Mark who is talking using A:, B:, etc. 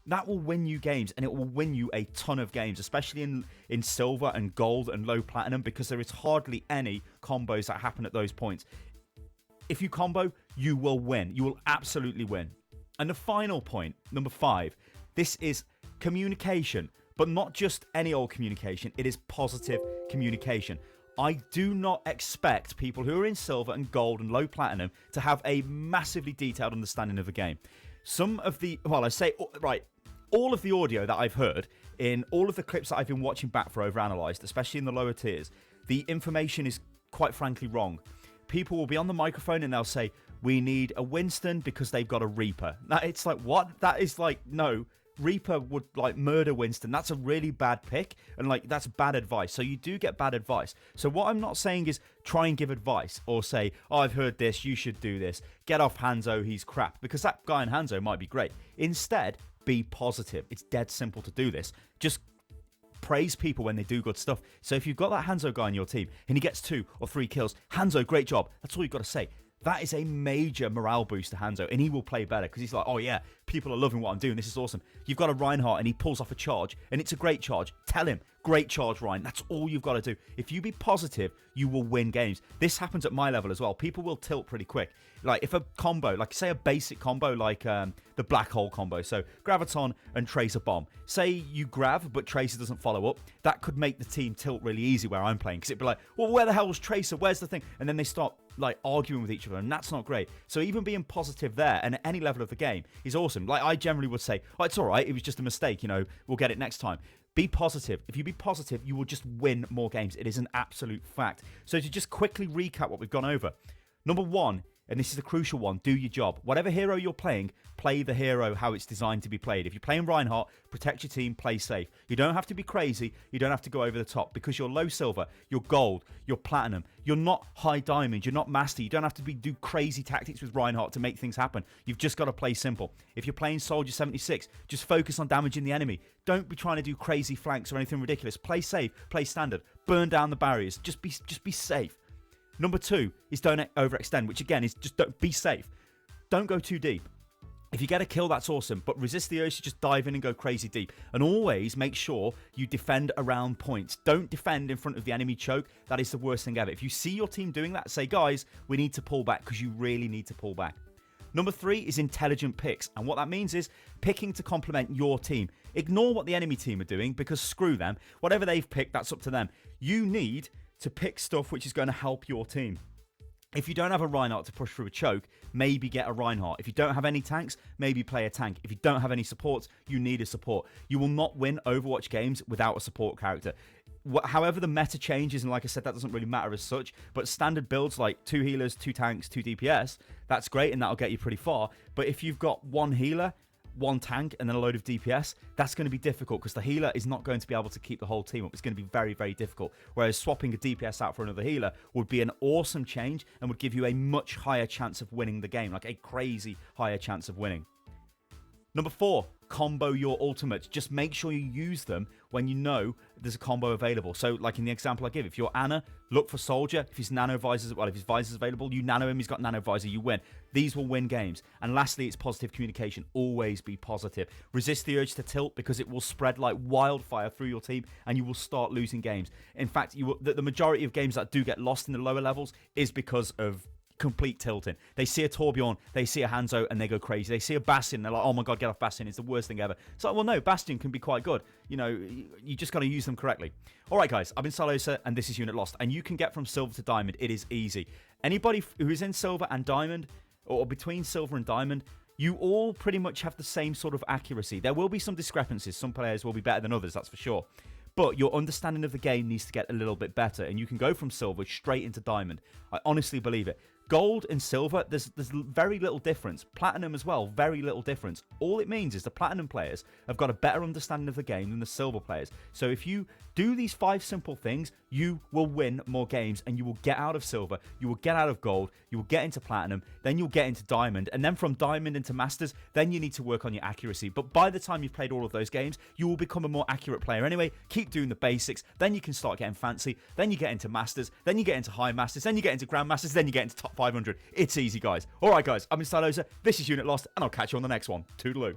A: that will win you games, and it will win you a ton of games, especially in silver and gold and low platinum, because there is hardly any combos that happen at those points. If you combo, you will win. You will absolutely win. And the final point, number 5, this is communication, but not just any old communication. It is positive communication. I do not expect people who are in silver and gold and low platinum to have a massively detailed understanding of the game. Some of the, all of the audio that I've heard in all of the clips that I've been watching back for overanalyzed, especially in the lower tiers, the information is quite frankly wrong. People will be on the microphone and they'll say, we need a Winston because they've got a Reaper. Now, it's like, what? That is like, no. Reaper would like murder Winston. That's a really bad pick, and like that's bad advice. So you do get bad advice. So what I'm not saying is try and give advice or say, oh, I've heard this, you should do this. Get off Hanzo, he's crap, because that guy in Hanzo might be great. Instead, be positive. It's dead simple to do this. Just praise people when they do good stuff. So if you've got that Hanzo guy on your team and he gets 2 or 3 kills, Hanzo, great job. That's all you've got to say. That is a major morale boost to Hanzo, and he will play better because he's like, oh yeah, people are loving what I'm doing. This is awesome. You've got a Reinhardt and he pulls off a charge, and it's a great charge. Tell him, great charge, Ryan. That's all you've got to do. If you be positive, you will win games. This happens at my level as well. People will tilt pretty quick. Like if a combo, like say a basic combo like the black hole combo, so Graviton and Tracer Bomb. Say you grab, but Tracer doesn't follow up. That could make the team tilt really easy where I'm playing, because it'd be like, well, where the hell was Tracer? Where's the thing? And then they start like arguing with each other, and that's not great. So even being positive there and at any level of the game is awesome. Like I generally would say, oh, it's all right, it was just a mistake, we'll get it next time. Be positive. If you be positive, you will just win more games. It is an absolute fact. So to just quickly recap what we've gone over. Number 1, and this is the crucial one, do your job. Whatever hero you're playing, play the hero how it's designed to be played. If you're playing Reinhardt, protect your team, play safe. You don't have to be crazy. You don't have to go over the top, because you're low silver, you're gold, you're platinum. You're not high diamond, you're not master. You don't have to do crazy tactics with Reinhardt to make things happen. You've just got to play simple. If you're playing Soldier 76, just focus on damaging the enemy. Don't be trying to do crazy flanks or anything ridiculous. Play safe, play standard, burn down the barriers. Just be safe. Number 2 is don't overextend, which again is just don't be safe. Don't go too deep. If you get a kill, that's awesome, but resist the urge to just dive in and go crazy deep. And always make sure you defend around points. Don't defend in front of the enemy choke. That is the worst thing ever. If you see your team doing that, say, guys, we need to pull back, because you really need to pull back. Number 3 is intelligent picks, and what that means is picking to complement your team. Ignore what the enemy team are doing, because screw them. Whatever they've picked, that's up to them. You need to pick stuff which is going to help your team. If you don't have a Reinhardt to push through a choke, maybe get a Reinhardt. If you don't have any tanks, maybe play a tank. If you don't have any supports, you need a support. You will not win Overwatch games without a support character. However the meta changes, and like I said, that doesn't really matter as such, but standard builds like 2 healers, 2 tanks, 2 DPS, that's great and that'll get you pretty far. But if you've got 1 healer, 1 tank, and then a load of DPS, that's going to be difficult, because the healer is not going to be able to keep the whole team up. It's going to be very, very difficult. Whereas swapping a DPS out for another healer would be an awesome change and would give you a much higher chance of winning the game, like a crazy higher chance of winning. Number 4, combo your ultimates. Just make sure you use them when you know there's a combo available. So like in the example I give, if you're Ana, look for Soldier. If his nano visors, well, if his visor's available, you nano him, he's got nano visor, you win. These will win games. And lastly, it's positive communication. Always be positive. Resist the urge to tilt, because it will spread like wildfire through your team and you will start losing games. In fact, the majority of games that do get lost in the lower levels is because of complete tilting. They see a Torbjorn, they see a Hanzo, and they go crazy. They see a Bastion, they're like, oh my god, get off Bastion, it's the worst thing ever. It's like, well no, Bastion can be quite good. You just got to use them correctly. Alright guys, I've been Salosa, and this is Unit Lost, and you can get from silver to diamond. It is easy. Anybody who is in silver and diamond, or between silver and diamond, you all pretty much have the same sort of accuracy. There will be some discrepancies. Some players will be better than others, that's for sure. But your understanding of the game needs to get a little bit better, and you can go from silver straight into diamond. I honestly believe it. Gold and silver, there's very little difference. Platinum as well, very little difference. All it means is the platinum players have got a better understanding of the game than the silver players. So if you do these 5 simple things, you will win more games, and you will get out of silver, you will get out of gold, you will get into platinum, then you'll get into diamond, and then from diamond into masters, then you need to work on your accuracy. But by the time you've played all of those games, you will become a more accurate player anyway. Keep doing the basics, then you can start getting fancy, then you get into masters, then you get into high masters, then you get into grandmasters, then you get into top 500. It's easy, guys. Alright guys, I've been Stylosa, this is Unit Lost, and I'll catch you on the next one. Toodaloo.